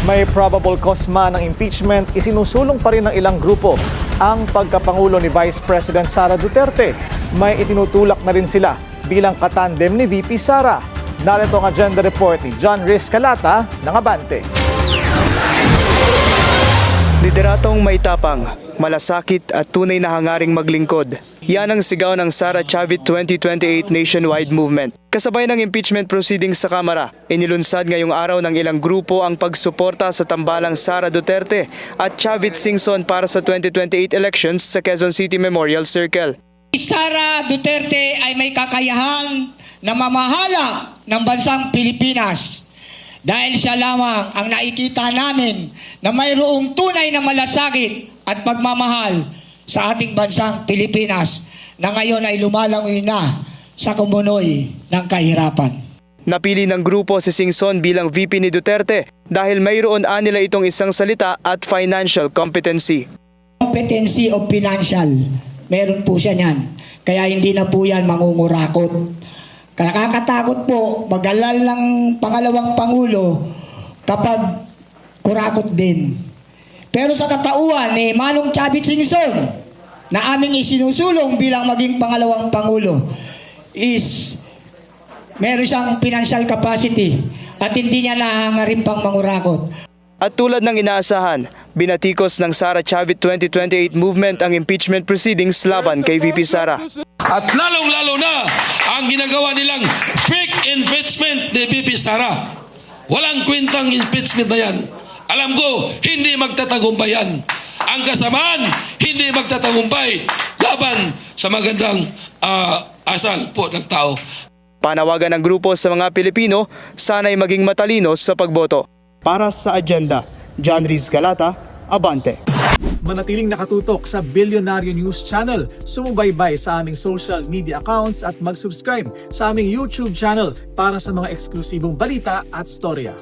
May probable cause man ng impeachment, isinusulong pa rin ng ilang grupo ang pagkapangulo ni Vice President Sara Duterte. May itinutulak na rin sila bilang katandem ni VP Sara. Narito ang agenda report ni John Riz Calata ng Abante. Lideratong may tapang, malasakit at tunay na hangaring maglingkod. Yan ang sigaw ng Sara Chavit 2028 nationwide movement. Kasabay ng impeachment proceedings sa Kamara, inilunsad ngayong araw ng ilang grupo ang pagsuporta sa tambalang Sara Duterte at Chavit Singson para sa 2028 elections sa Quezon City Memorial Circle. Sara Duterte ay may kakayahan na mamahala ng bansang Pilipinas. Dahil siya lamang ang nakikita namin na mayroong tunay na malasakit at pagmamahal sa ating bansang Pilipinas na ngayon ay lumalangoy na sa kumunoy ng kahirapan. Napili ng grupo si Singson bilang VP ni Duterte dahil mayroon anila itong isang salita at financial competency. Competency of financial, meron po siya niyan. Kaya hindi na po yan mangungurakot. Nakakatakot po mag-alala ng pangalawang Pangulo kapag kurakot din. Pero sa katauhan ni Manong Chavit Singson na aming isinusulong bilang maging pangalawang Pangulo is meron siyang financial capacity at hindi niya nahangarin pang mangurakot. At tulad ng inaasahan, binatikos ng Sara Chavit 2028 movement ang impeachment proceedings laban kay VP Sara. At lalong-lalo na ang ginagawa nilang fake impeachment ni VP Sara. Walang kwentang impeachment na yan. Alam ko, hindi magtatagumpay yan. Ang kasamaan, hindi magtatagumpay laban sa magandang asal po ng tao. Panawagan ng grupo sa mga Pilipino, sana'y maging matalino sa pagboto. Para sa agenda, John Riz Calata, Abante. Manatiling nakatutok sa Bilyonaryo News Channel. Sumubaybay sa aming social media accounts at mag-subscribe sa aming YouTube channel para sa mga eksklusibong balita at storya.